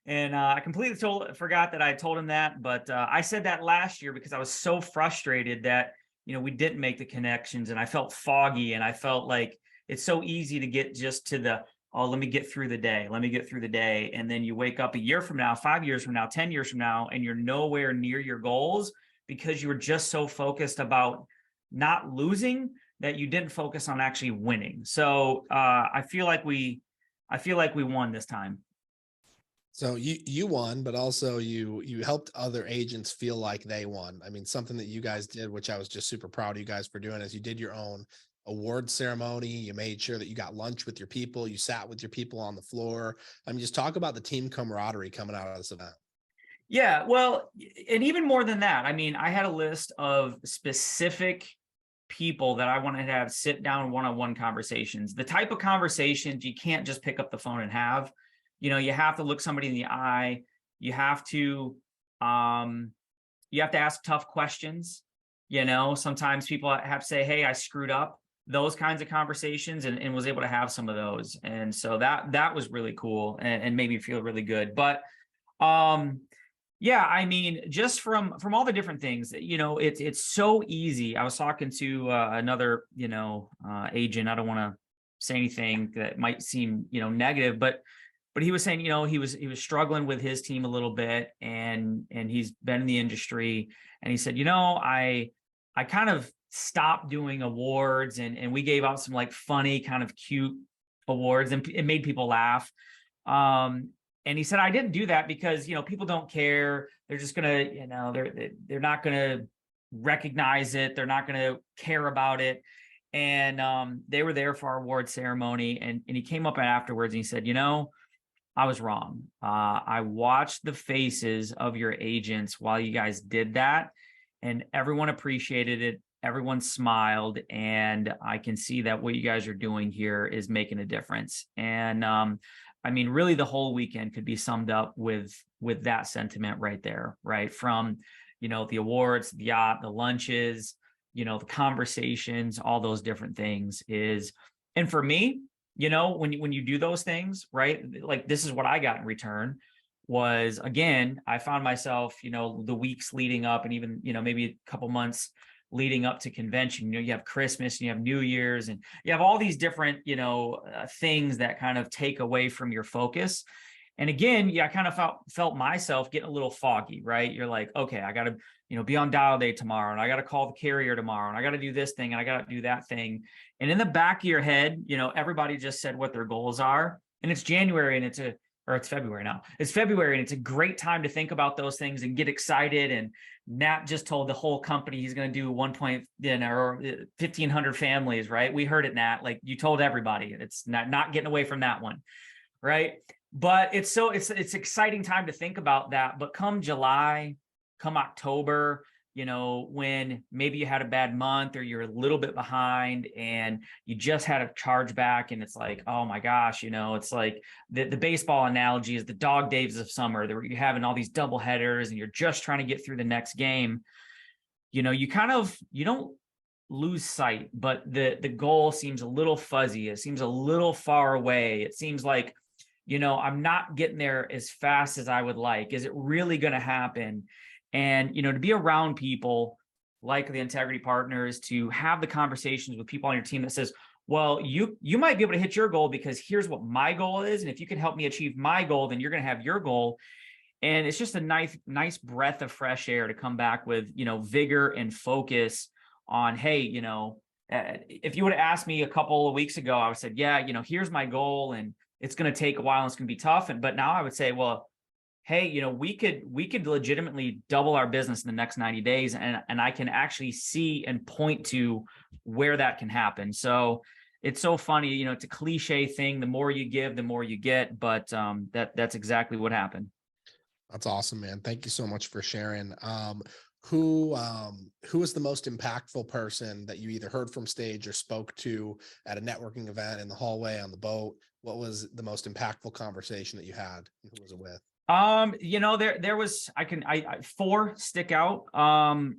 And I completely forgot that I told him that. But I said that last year because I was so frustrated that, we didn't make the connections, and I felt foggy, and I felt like it's so easy to get just to let me get through the day. Let me get through the day. And then you wake up a year from now, 5 years from now, 10 years from now, and you're nowhere near your goals because you were just so focused about not losing that you didn't focus on actually winning. So I feel like we won this time. So you won, but also you helped other agents feel like they won. I mean, something that you guys did, which I was just super proud of you guys for doing, is you did your own award ceremony. You made sure that you got lunch with your people. You sat with your people on the floor. I mean, just talk about the team camaraderie coming out of this event. Yeah, well, and even more than that, I mean, I had a list of specific people that I wanted to have sit down one-on-one conversations. The type of conversations you can't just pick up the phone and have. You have to look somebody in the eye. You have to ask tough questions. Sometimes people have to say, hey, I screwed up. Those kinds of conversations, and was able to have some of those. And so that was really cool and made me feel really good. But yeah, I mean, just from all the different things, it's so easy. I was talking to another, agent. I don't want to say anything that might seem, negative, but he was saying, he was struggling with his team a little bit, and he's been in the industry, and he said, I kind of stopped doing awards, and we gave out some like funny kind of cute awards, and it made people laugh. And he said, I didn't do that because, people don't care. They're just going to, they're not going to recognize it. They're not going to care about it. And they were there for our award ceremony. And he came up afterwards and he said, I was wrong. I watched the faces of your agents while you guys did that, and everyone appreciated it. Everyone smiled, and I can see that what you guys are doing here is making a difference. And I mean, really, the whole weekend could be summed up with that sentiment right there, right? From, the awards, the yacht, the lunches, the conversations, all those different things and for me, when you do those things, right? Like, this is what I got in return was, again, I found myself, the weeks leading up, and even, maybe a couple months leading up to convention, you have Christmas, and you have New Year's, and you have all these different, things that kind of take away from your focus. And again, I kind of felt myself getting a little foggy, right? You're like, okay, I got to, be on dial day tomorrow, and I got to call the carrier tomorrow, and I got to do this thing, and I got to do that thing. And in the back of your head, everybody just said what their goals are, and it's January, and it's February now. It's February, and it's a great time to think about those things and get excited. And Nat just told the whole company he's going to do 1,500 families, right? We heard it, Nat. Like, you told everybody. It's not getting away from that one, right? But it's exciting time to think about that. But come July, come October, when maybe you had a bad month or you're a little bit behind and you just had a charge back and it's like, oh my gosh, it's like the baseball analogy is the dog days of summer. You're having all these double headers and you're just trying to get through the next game. You don't lose sight, but the goal seems a little fuzzy. It seems a little far away. It seems like, I'm not getting there as fast as I would like. Is it really going to happen? And, to be around people like the integrity partners, to have the conversations with people on your team that says, well, you might be able to hit your goal because here's what my goal is. And if you can help me achieve my goal, then you're going to have your goal. And it's just a nice breath of fresh air to come back with, vigor and focus on, hey, if you would have asked me a couple of weeks ago, I would have said, yeah, here's my goal and it's going to take a while and it's going to be tough. But now I would say, well, hey, we could legitimately double our business in the next 90 days. And I can actually see and point to where that can happen. So it's so funny, it's a cliche thing. The more you give, the more you get, but that's exactly what happened. That's awesome, man. Thank you so much for sharing. Who was the most impactful person that you either heard from stage or spoke to at a networking event, in the hallway, on the boat? What was the most impactful conversation that you had? And who was it with? There was, four stick out,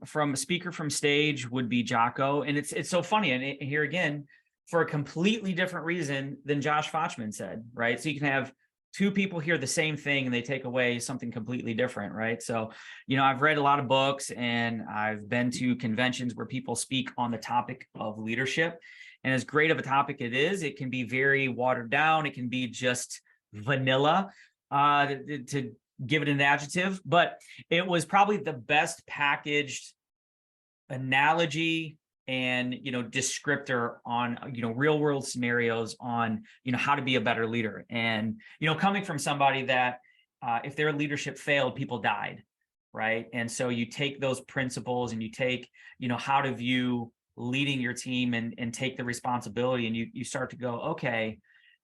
from a speaker from stage would be Jocko. And it's so funny. And here again, for a completely different reason than Josh Fochtman said, right? So you can have two people hear the same thing and they take away something completely different, right? So, I've read a lot of books and I've been to conventions where people speak on the topic of leadership. And as great of a topic it can be very watered down. It can be just vanilla, to give it an adjective, but it was probably the best packaged analogy and, descriptor on, real world scenarios on, how to be a better leader. And, coming from somebody that, if their leadership failed, people died. Right. And so you take those principles and you take, how to view leading your team and take the responsibility, and you start to go, okay,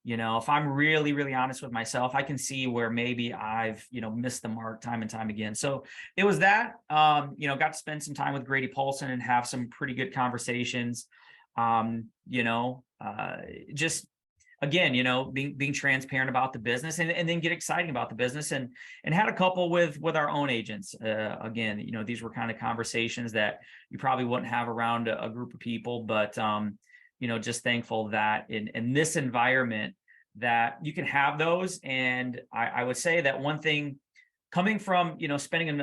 if I'm really, really honest with myself, I can see where maybe I've, missed the mark time and time again. So it was that, got to spend some time with Grady Paulson and have some pretty good conversations. Just again, being transparent about the business and then get exciting about the business and had a couple with our own agents. Again, these were kind of conversations that you probably wouldn't have around a group of people, but just thankful that in this environment that you can have those. And I would say that one thing coming from, spending,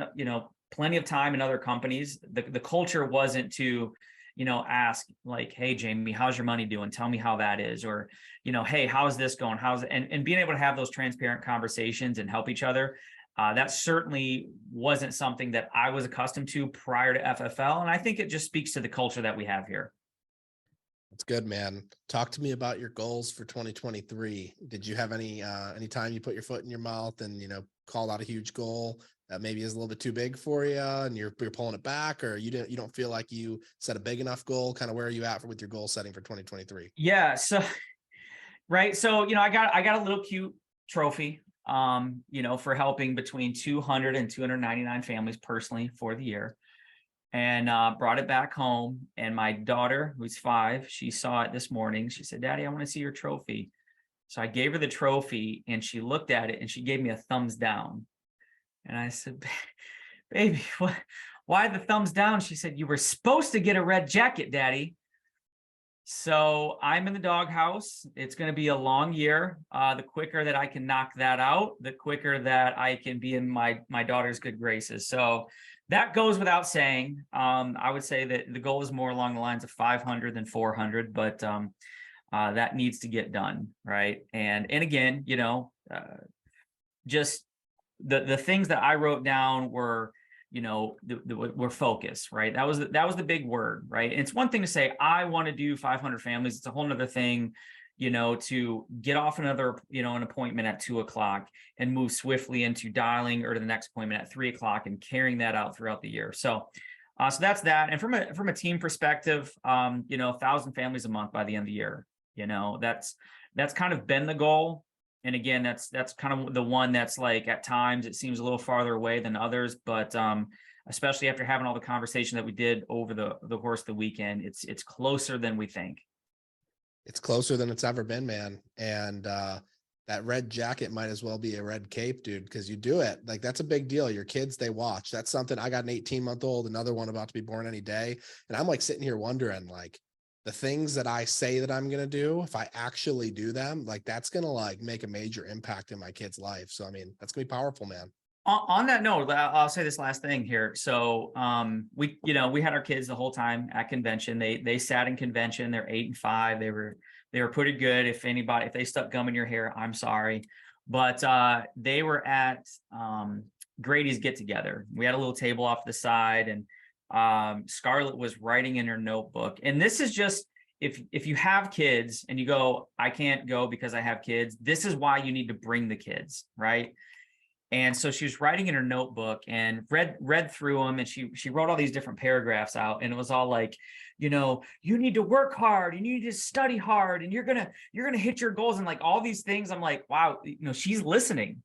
plenty of time in other companies, the culture wasn't to, ask like, hey, Jamie, how's your money doing? Tell me how that is. Or, hey, how's this going? And being able to have those transparent conversations and help each other. That certainly wasn't something that I was accustomed to prior to FFL. And I think it just speaks to the culture that we have here. That's good, man. Talk to me about your goals for 2023. Did you have any time you put your foot in your mouth and, called out a huge goal that maybe is a little bit too big for you and you're pulling it back, or you don't feel like you set a big enough goal? Kind of where are you at with your goal setting for 2023? Yeah. So, right. So, I got a little cute trophy, for helping between 200 and 299 families personally for the year. And brought it back home. And my daughter, who's 5, she saw it this morning. She said, Daddy, I want to see your trophy. So I gave her the trophy and she looked at it and she gave me a thumbs down. And I said, baby, why the thumbs down? She said, you were supposed to get a red jacket, Daddy. So I'm in the doghouse. It's going to be a long year. The quicker that I can knock that out, the quicker that I can be in my daughter's good graces. So that goes without saying. I would say that the goal is more along the lines of 500 than 400, but that needs to get done, right? And again, just the things that I wrote down were, were focus, right? That was the big word, right? And it's one thing to say I want to do 500 families. It's a whole nother thing, to get off another, an appointment at 2:00 and move swiftly into dialing or to the next appointment at 3:00 and carrying that out throughout the year. So that's that. And from a team perspective, 1,000 families a month by the end of the year, that's kind of been the goal. And again, that's kind of the one that's like, at times it seems a little farther away than others, but especially after having all the conversation that we did over the course of the weekend, it's closer than we think. It's closer than it's ever been, man. And that red jacket might as well be a red cape, dude, because you do it. Like, that's a big deal. Your kids, they watch. That's something. I got an 18-month-old, another one about to be born any day. And I'm like sitting here wondering, like, the things that I say that I'm going to do, if I actually do them, like, that's going to like make a major impact in my kid's life. So, I mean, that's going to be powerful, man. On that note, I'll say this last thing here. So we had our kids the whole time at convention. They sat in convention. They're 8 and 5. They were pretty good. If they stuck gum in your hair, I'm sorry. But they were at Grady's get together. We had a little table off the side, and Scarlett was writing in her notebook. And this is just, if you have kids and you go, I can't go because I have kids, this is why you need to bring the kids, right? And so she was writing in her notebook and read through them, and she wrote all these different paragraphs out, and it was all like, you need to work hard and you need to study hard and you're gonna hit your goals and like all these things. I'm like, wow, she's listening.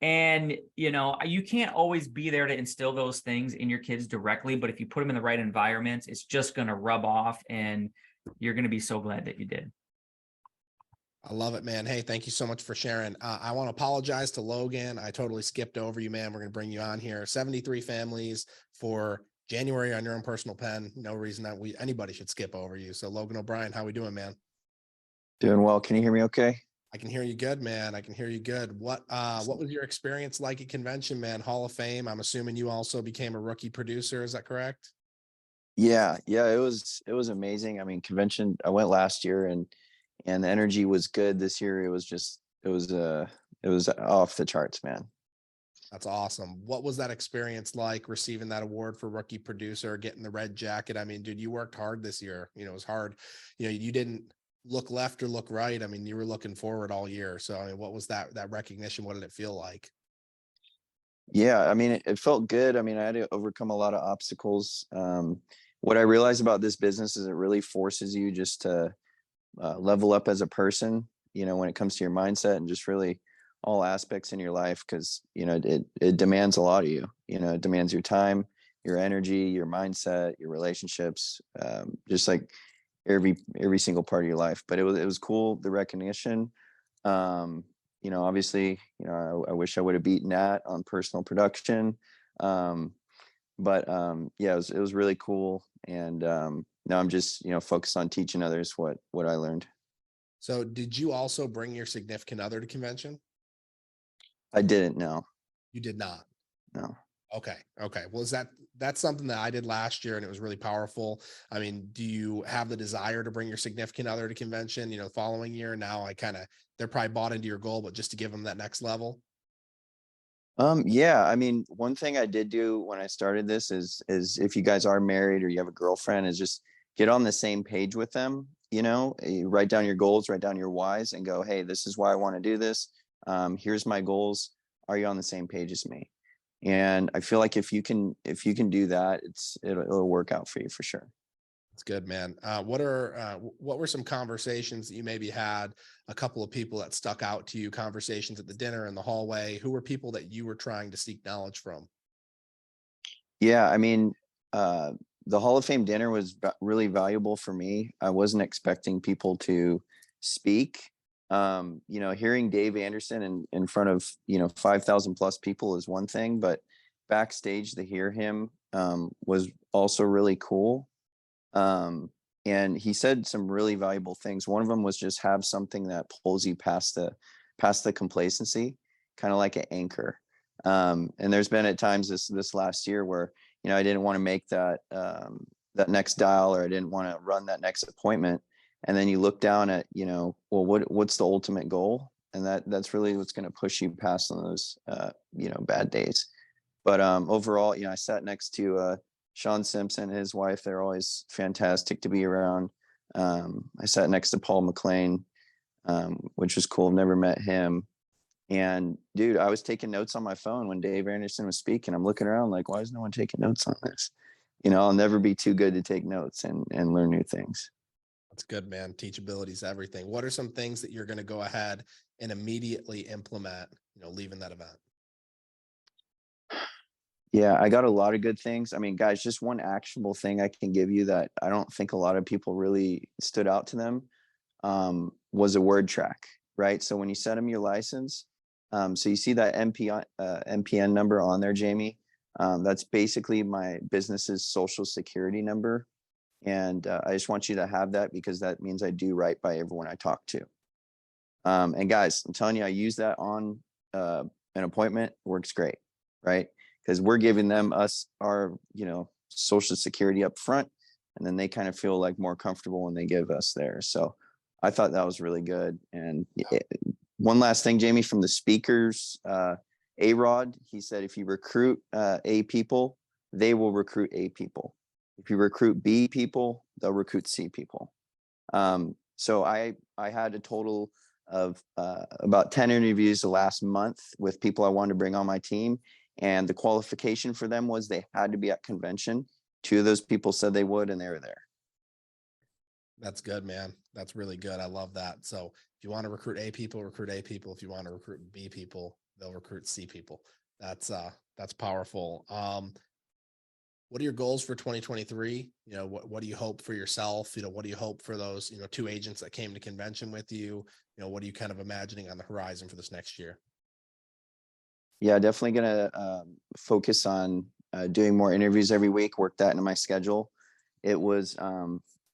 And you can't always be there to instill those things in your kids directly, but if you put them in the right environments, it's just gonna rub off, and you're gonna be so glad that you did. I love it, man. Hey, thank you so much for sharing. I want to apologize to Logan. I totally skipped over you, man. We're going to bring you on here. 73 families for January on your own personal pen. No reason that anybody should skip over you. So Logan O'Brien, how we doing, man? Doing well. Can you hear me okay? I can hear you good, man. I can hear you good. What was your experience like at convention, man? Hall of Fame. I'm assuming you also became a rookie producer. Is that correct? Yeah, it was amazing. I mean, convention, I went last year and the energy was good. This year it was off the charts, man. That's awesome. What was that experience like, receiving that award for rookie producer, getting the red jacket? I mean, dude, you worked hard this year. It was hard. You didn't look left or look right. I mean, you were looking forward all year. So, I mean, what was that recognition? What did it feel like? Yeah, I mean, it felt good. I mean, I had to overcome a lot of obstacles. What I realized about this business is it really forces you just to level up as a person, when it comes to your mindset and just really all aspects in your life. Cause it demands a lot of you, it demands your time, your energy, your mindset, your relationships, just like every single part of your life. But it was cool. The recognition, obviously, I wish I would have beaten Nat on personal production. But yeah, it was really cool. And now I'm just, focused on teaching others what I learned. So did you also bring your significant other to convention? I didn't know. You did not? No. Okay. Well, that's something that I did last year and it was really powerful. I mean, do you have the desire to bring your significant other to convention, following year? Now they're probably bought into your goal, but just to give them that next level. Yeah, I mean, one thing I did do when I started this is if you guys are married or you have a girlfriend, is just get on the same page with them. You write down your goals, write down your whys, and go, hey, this is why I want to do this. Here's my goals. Are you on the same page as me? And I feel like if you can do that, it'll work out for you for sure. That's good, man. What were some conversations that you maybe had, a couple of people that stuck out to you, conversations at the dinner in the hallway? Who were people that you were trying to seek knowledge from? Yeah, I mean, the Hall of Fame dinner was really valuable for me. I wasn't expecting people to speak. Hearing Dave Anderson in front of 5,000 plus people is one thing, but backstage to hear him was also really cool. And he said some really valuable things. One of them was just have something that pulls you past the complacency, kind of like an anchor. And there's been at times this last year where, I didn't want to make that next dial, or I didn't want to run that next appointment. And then you look down at, what's the ultimate goal? And that's really what's going to push you past some of those, bad days. But overall, I sat next to Shawn Simpson and his wife. They're always fantastic to be around. I sat next to Paul McLean, which was cool. I've never met him. And dude, I was taking notes on my phone when Dave Anderson was speaking. I'm looking around like, why is no one taking notes on this? I'll never be too good to take notes and learn new things. That's good, man. Teachability is everything. What are some things that you're going to go ahead and immediately implement, leaving that event? Yeah, I got a lot of good things. I mean, guys, just one actionable thing I can give you that I don't think a lot of people really stood out to them, was a word track, right? So when you send them your license, so you see that MPN number on there, Jamie. That's basically my business's social security number. And I just want you to have that because that means I do right by everyone I talk to. And guys, I'm telling you, I use that on an appointment. Works great, right? Because we're giving them our social security up front, and then they kind of feel like more comfortable when they give us theirs. So I thought that was really good. And one last thing, Jamie, from the speakers, A-Rod, he said, if you recruit A people, they will recruit A people. If you recruit B people, they'll recruit C people. So I had a total of about 10 interviews the last month with people I wanted to bring on my team. And the qualification for them was they had to be at convention. 2 of those people said they would, and they were there. That's good, man. That's really good. I love that. So if you want to recruit A people, recruit A people. If you want to recruit B people, they'll recruit C people. That's powerful. What are your goals for 2023? What do you hope for yourself? What do you hope for those, 2 agents that came to convention with you? What are you kind of imagining on the horizon for this next year? Yeah, definitely going to focus on doing more interviews every week, work that into my schedule. It was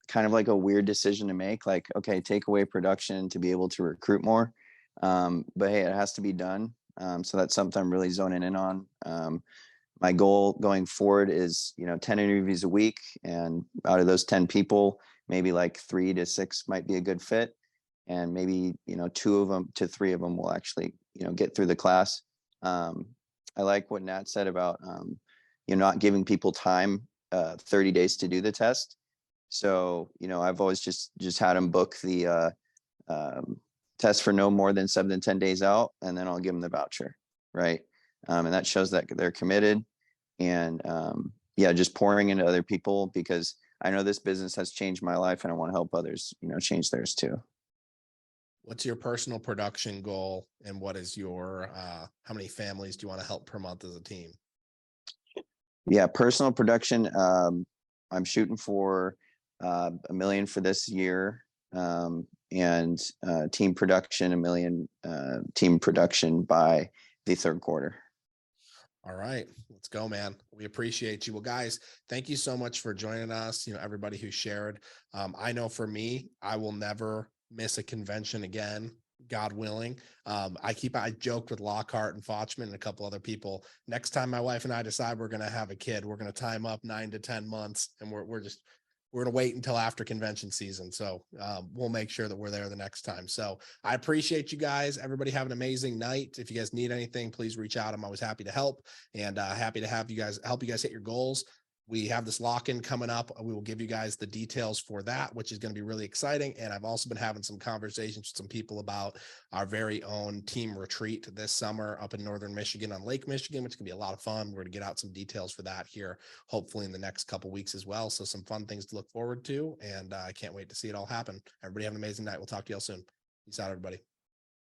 kind of like a weird decision to make, like, okay, take away production to be able to recruit more. But hey, it has to be done. So that's something I'm really zoning in on. My goal going forward is, 10 interviews a week. And out of those 10 people, maybe like 3 to 6 might be a good fit. And maybe, 2 of them to 3 of them will actually, get through the class. I like what Nat said about, not giving people time, 30 days to do the test. So, I've always just had them book the test for no more than 7 to 10 days out, and then I'll give them the voucher. Right. And that shows that they're committed and, just pouring into other people because I know this business has changed my life and I want to help others, change theirs too. What's your personal production goal, and what is your how many families do you want to help per month as a team? Yeah, personal production. I'm shooting for $1 million for this year, and team production, $1 million team production by the third quarter. All right, let's go, man. We appreciate you. Well, guys, thank you so much for joining us. Everybody who shared. I know for me, I will never miss a convention again, God willing. I joked with Lockhart and Fochman and a couple other people. Next time my wife and I decide we're going to have a kid, we're going to time up 9 to 10 months, and we're going to wait until after convention season. So we'll make sure that we're there the next time. So I appreciate you guys. Everybody have an amazing night. If you guys need anything, please reach out. I'm always happy to help, and happy to help you guys hit your goals. We have this lock-in coming up. We will give you guys the details for that, which is going to be really exciting. And I've also been having some conversations with some people about our very own team retreat this summer up in Northern Michigan on Lake Michigan, which can be a lot of fun. We're going to get out some details for that here, hopefully in the next couple of weeks as well. So some fun things to look forward to. And I can't wait to see it all happen. Everybody have an amazing night. We'll talk to y'all soon. Peace out, everybody.